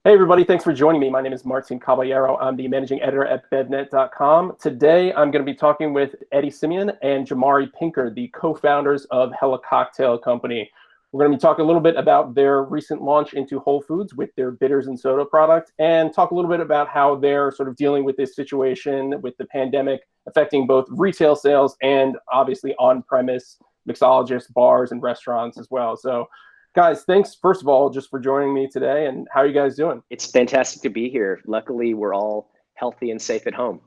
Hey everybody, thanks for joining me. My name is Martin Caballero. I'm the managing editor at BevNET.com. Today I'm going to be talking with Eddie Simeon and Jamari Pinker, the co-founders of Hella Cocktail Company. We're going to be talking a little bit about their recent launch into Whole Foods with their bitters and soda product, and talk a little bit about how they're sort of dealing with this situation with the pandemic affecting both retail sales and obviously on-premise mixologists, bars, and restaurants as well. So guys, thanks first of all just for joining me today. And how are you guys doing? It's fantastic to be here. Luckily, we're all healthy and safe at home.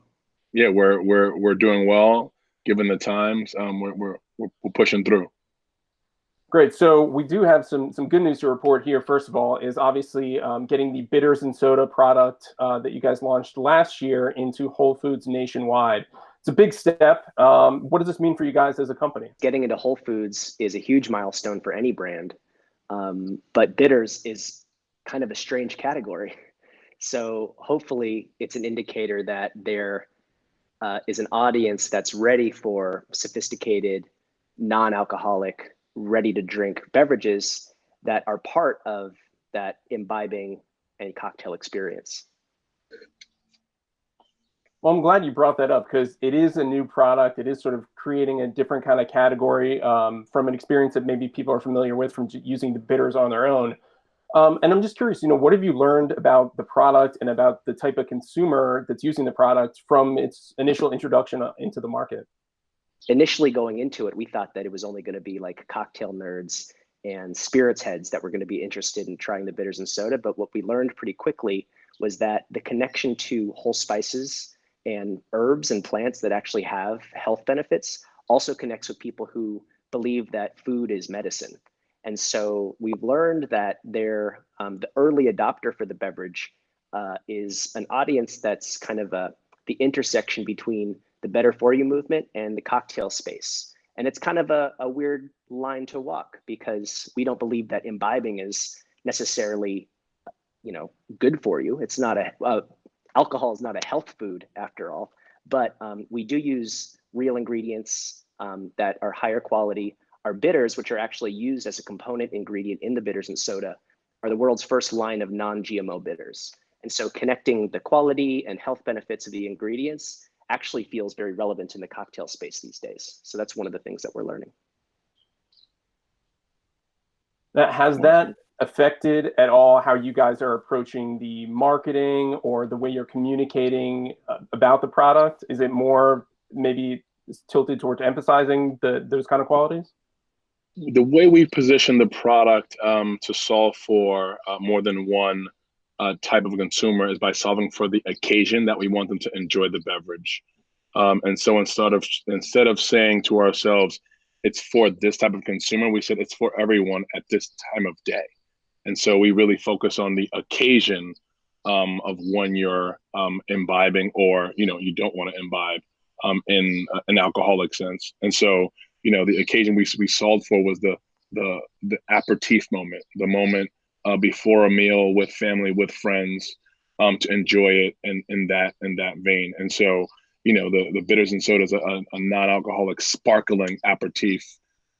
Yeah, we're doing well given the times. We're pushing through. Great. So we do have some good news to report here. First of all, is obviously getting the bitters and soda product that you guys launched last year into Whole Foods nationwide. It's a big step. What does this mean for you guys as a company? Getting into Whole Foods is a huge milestone for any brand. But bitters is kind of a strange category. So hopefully it's an indicator that there is an audience that's ready for sophisticated, non-alcoholic, ready to drink beverages that are part of that imbibing and cocktail experience. Well, I'm glad you brought that up because it is a new product. It is sort of creating a different kind of category from an experience that maybe people are familiar with from using the bitters on their own. And I'm just curious, what have you learned about the product and about the type of consumer that's using the product from its initial introduction into the market? Initially going into it, we thought that it was only going to be like cocktail nerds and spirits heads that were going to be interested in trying the bitters and soda. But what we learned pretty quickly was that the connection to whole spices and herbs and plants that actually have health benefits also connects with people who believe that food is medicine. And so we've learned that the early adopter for the beverage is an audience that's kind of the intersection between the better for you movement and the cocktail space. And it's kind of a weird line to walk because we don't believe that imbibing is necessarily, good for you. It's not alcohol is not a health food after all, but we do use real ingredients that are higher quality. Our bitters, which are actually used as a component ingredient in the bitters and soda, are the world's first line of non-GMO bitters. And so connecting the quality and health benefits of the ingredients actually feels very relevant in the cocktail space these days. So that's one of the things that we're learning. Has that affected at all how you guys are approaching the marketing or the way you're communicating about the product? Is it more maybe tilted towards emphasizing those kind of qualities? The way we position the product to solve for more than one type of consumer is by solving for the occasion that we want them to enjoy the beverage. And so instead of saying to ourselves, it's for this type of consumer, we said it's for everyone at this time of day. And so we really focus on the occasion of when you're imbibing or, you don't want to imbibe in an alcoholic sense. And so, the occasion we solved for was the aperitif moment, the moment before a meal with family, with friends, to enjoy it in that vein. And so, the bitters and sodas are a non-alcoholic sparkling aperitif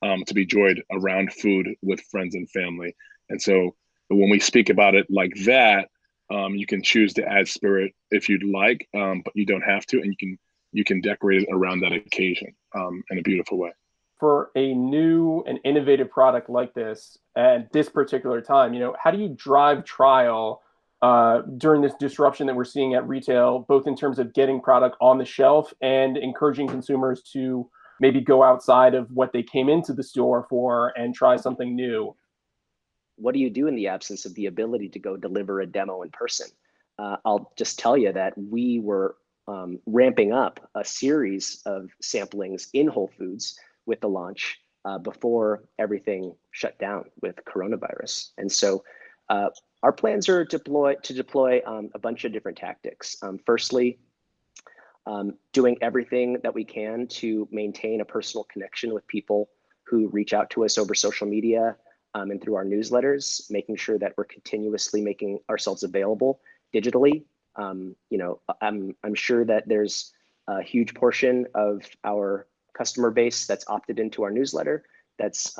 to be enjoyed around food with friends and family. And so when we speak about it like that, you can choose to add spirit if you'd like, but you don't have to, and you can decorate it around that occasion in a beautiful way. For a new and innovative product like this at this particular time, how do you drive trial during this disruption that we're seeing at retail, both in terms of getting product on the shelf and encouraging consumers to maybe go outside of what they came into the store for and try something new? What do you do in the absence of the ability to go deliver a demo in person? I'll just tell you that we were ramping up a series of samplings in Whole Foods with the launch before everything shut down with coronavirus. And so our plans are to deploy a bunch of different tactics. Firstly, doing everything that we can to maintain a personal connection with people who reach out to us over social media and through our newsletters, making sure that we're continuously making ourselves available digitally. I'm sure that there's a huge portion of our customer base that's opted into our newsletter that's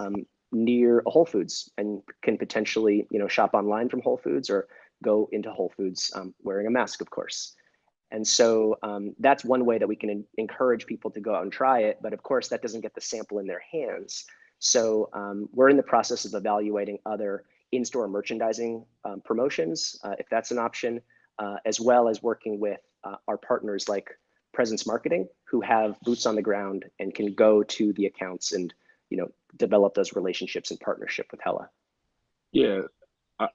near a Whole Foods and can potentially shop online from Whole Foods or go into Whole Foods wearing a mask, of course. And so that's one way that we can encourage people to go out and try it. But of course, that doesn't get the sample in their hands. So we're in the process of evaluating other in-store merchandising promotions, if that's an option, as well as working with our partners like Presence Marketing, who have boots on the ground and can go to the accounts and develop those relationships in partnership with Hella. Yeah,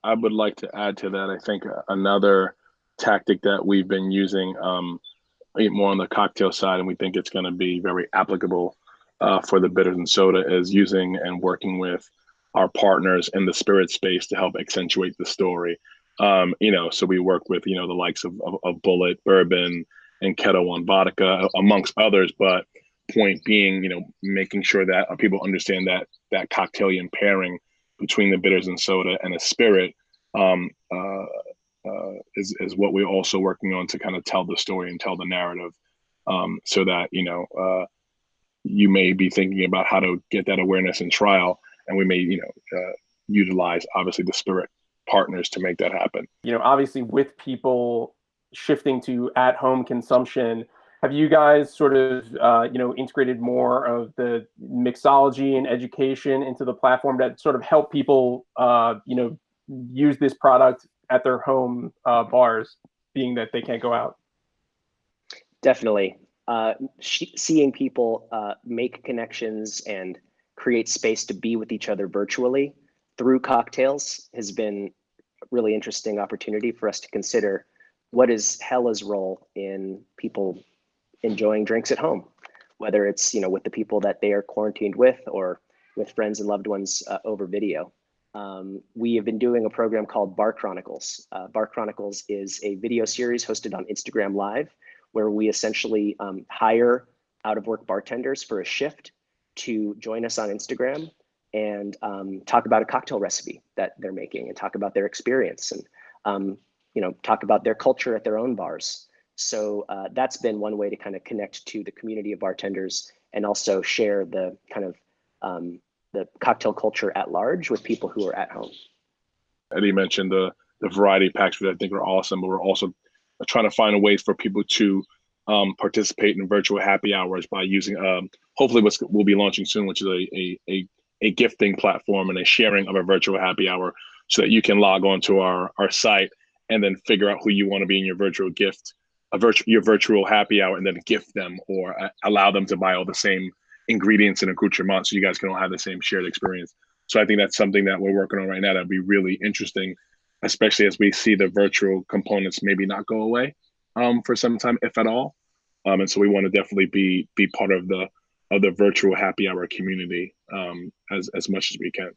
I would like to add to that. I think another tactic that we've been using more on the cocktail side, and we think it's going to be very applicable for the bitters and soda, is using and working with our partners in the spirit space to help accentuate the story. So we work with, the likes of Bullet, Bourbon, and Kettle One Vodka, amongst others. But point being, making sure that people understand that cocktailian pairing between the bitters and soda and a spirit is what we're also working on to kind of tell the story and tell the narrative, so that you may be thinking about how to get that awareness and trial, and we may utilize obviously the spirit partners to make that happen. Obviously with people shifting to at-home consumption, have you guys sort of integrated more of the mixology and education into the platform that sort of help people use this product at their home bars, being that they can't go out? Definitely. Seeing people make connections and create space to be with each other virtually through cocktails has been a really interesting opportunity for us to consider what is Hella's role in people enjoying drinks at home, whether it's with the people that they are quarantined with or with friends and loved ones over video. We have been doing a program called Bar Chronicles. Bar Chronicles is a video series hosted on Instagram Live, where we essentially hire out-of-work bartenders for a shift to join us on Instagram and talk about a cocktail recipe that they're making and talk about their experience and talk about their culture at their own bars. So that's been one way to kind of connect to the community of bartenders and also share the kind of the cocktail culture at large with people who are at home. Eddie mentioned the variety packs, which I think are awesome, but we're also trying to find ways for people to participate in virtual happy hours by using hopefully what we'll be launching soon, which is a gifting platform and a sharing of a virtual happy hour, so that you can log on to our site and then figure out who you want to be in your virtual gift, your virtual happy hour, and then gift them or allow them to buy all the same ingredients and accoutrements so you guys can all have the same shared experience. So I think that's something that we're working on right now that'd be really interesting, especially as we see the virtual components maybe not go away for some time, if at all. And so we want to definitely be part of the virtual happy hour community as much as we can.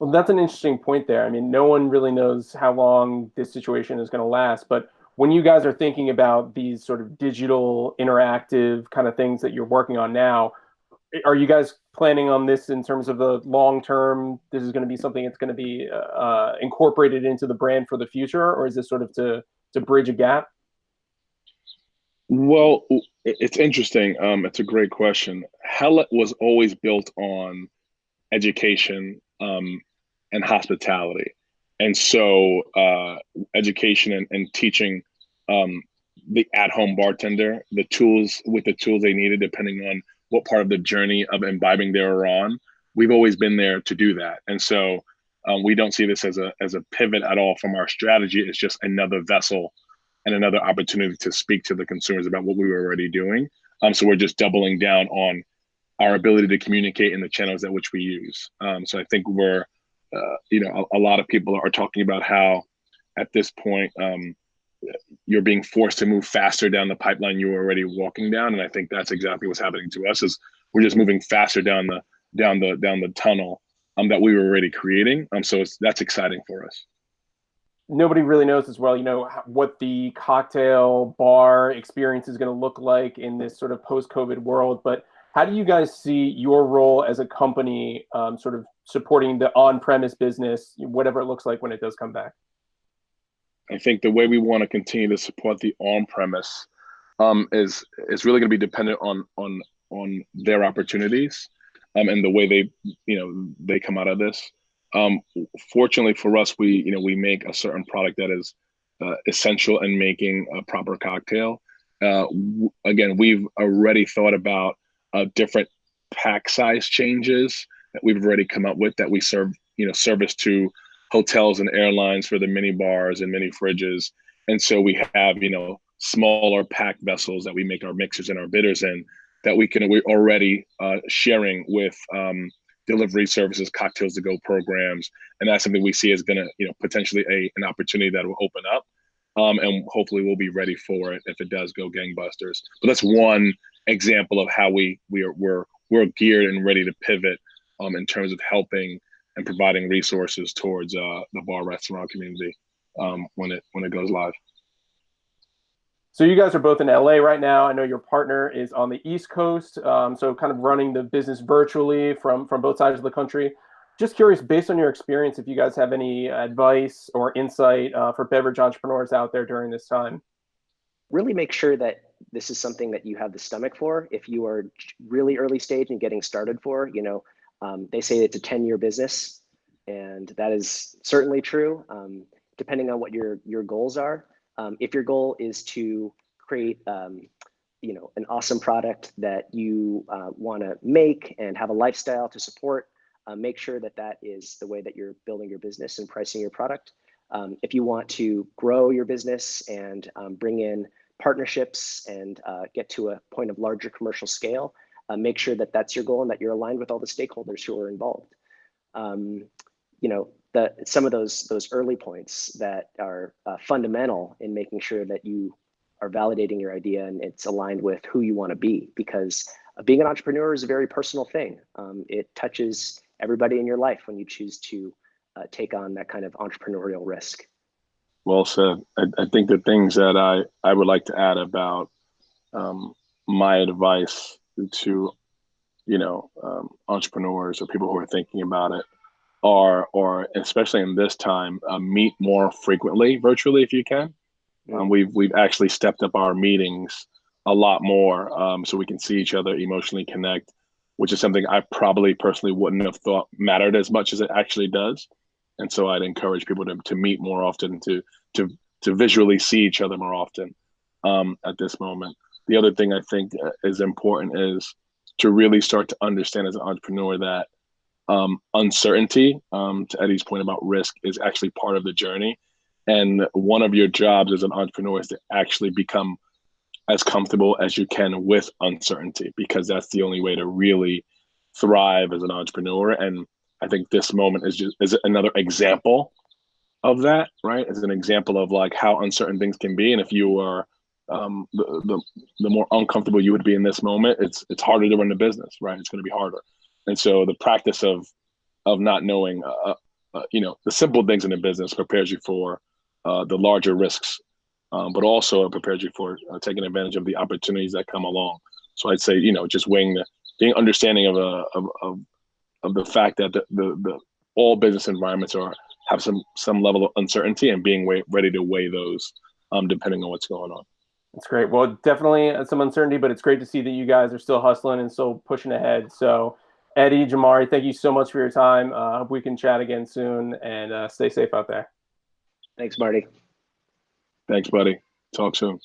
Well, that's an interesting point there. I mean, no one really knows how long this situation is going to last, but when you guys are thinking about these sort of digital interactive kind of things that you're working on now, are you guys planning on this in terms of the long term? This is going to be something that's going to be incorporated into the brand for the future, or is this sort of to bridge a gap? Well, it's interesting. It's a great question. Hella was always built on education and hospitality. And so education and teaching the at-home bartender the tools they needed, depending on what part of the journey of imbibing they were on. We've always been there to do that. And so we don't see this as a pivot at all from our strategy. It's just another vessel and another opportunity to speak to the consumers about what we were already doing. So we're just doubling down on our ability to communicate in the channels at which we use. So I think we're, a lot of people are talking about how at this point, you're being forced to move faster down the pipeline you were already walking down. And I think that's exactly what's happening to us, is we're just moving faster down the tunnel that we were already creating. So that's exciting for us. Nobody really knows as well, what the cocktail bar experience is going to look like in this sort of post-COVID world. But how do you guys see your role as a company sort of supporting the on-premise business, whatever it looks like when it does come back? I think the way we want to continue to support the on-premise is really going to be dependent on their opportunities and the way they come out of this. Fortunately for us, we make a certain product that is essential in making a proper cocktail. Again, we've already thought about different pack size changes that we've already come up with that we service to hotels and airlines for the mini bars and mini fridges. And so we have, smaller pack vessels that we make our mixers and our bitters in that we're already sharing with delivery services, cocktails to go programs. And that's something we see as going to, potentially an opportunity that will open up. And hopefully we'll be ready for it if it does go gangbusters. But that's one example of how we're geared and ready to pivot in terms of helping and providing resources towards the bar restaurant community when it goes live. So you guys are both in LA right now. I know your partner is on the East Coast, so kind of running the business virtually from both sides of the country. Just curious, based on your experience, if you guys have any advice or insight for beverage entrepreneurs out there during this time. Really make sure that this is something that you have the stomach for. If you are really early stage and getting started for, they say it's a 10-year business, and that is certainly true, depending on what your goals are. If your goal is to create, an awesome product that you want to make and have a lifestyle to support, make sure that is the way that you're building your business and pricing your product. If you want to grow your business and bring in partnerships and get to a point of larger commercial scale, make sure that that's your goal and that you're aligned with all the stakeholders who are involved. Some of those early points that are fundamental in making sure that you are validating your idea and it's aligned with who you want to be, because being an entrepreneur is a very personal thing. It touches everybody in your life when you choose to take on that kind of entrepreneurial risk. Well said. I think the things that I would like to add about my advice to entrepreneurs or people who are thinking about it or especially in this time, meet more frequently virtually if you can. We've actually stepped up our meetings a lot more so we can see each other, emotionally connect, which is something I probably personally wouldn't have thought mattered as much as it actually does. And so I'd encourage people to meet more often, to visually see each other more often at this moment. The other thing I think is important is to really start to understand as an entrepreneur that uncertainty, to Eddie's point about risk, is actually part of the journey. And one of your jobs as an entrepreneur is to actually become as comfortable as you can with uncertainty, because that's the only way to really thrive as an entrepreneur. And I think this moment is another example of that, right? As an example of like how uncertain things can be. And if you are the more uncomfortable you would be in this moment, it's harder to run the business, right? It's going to be harder. And so the practice of not knowing, the simple things in the business prepares you for the larger risks, but also prepares you for taking advantage of the opportunities that come along. So I'd say, just being understanding of the fact that the all business environments have some level of uncertainty, and being ready to weigh those depending on what's going on. That's great. Well, definitely some uncertainty, but it's great to see that you guys are still hustling and still pushing ahead. So Eddie, Jamari, thank you so much for your time. Hope we can chat again soon, and stay safe out there. Thanks, Marty. Thanks, buddy. Talk soon.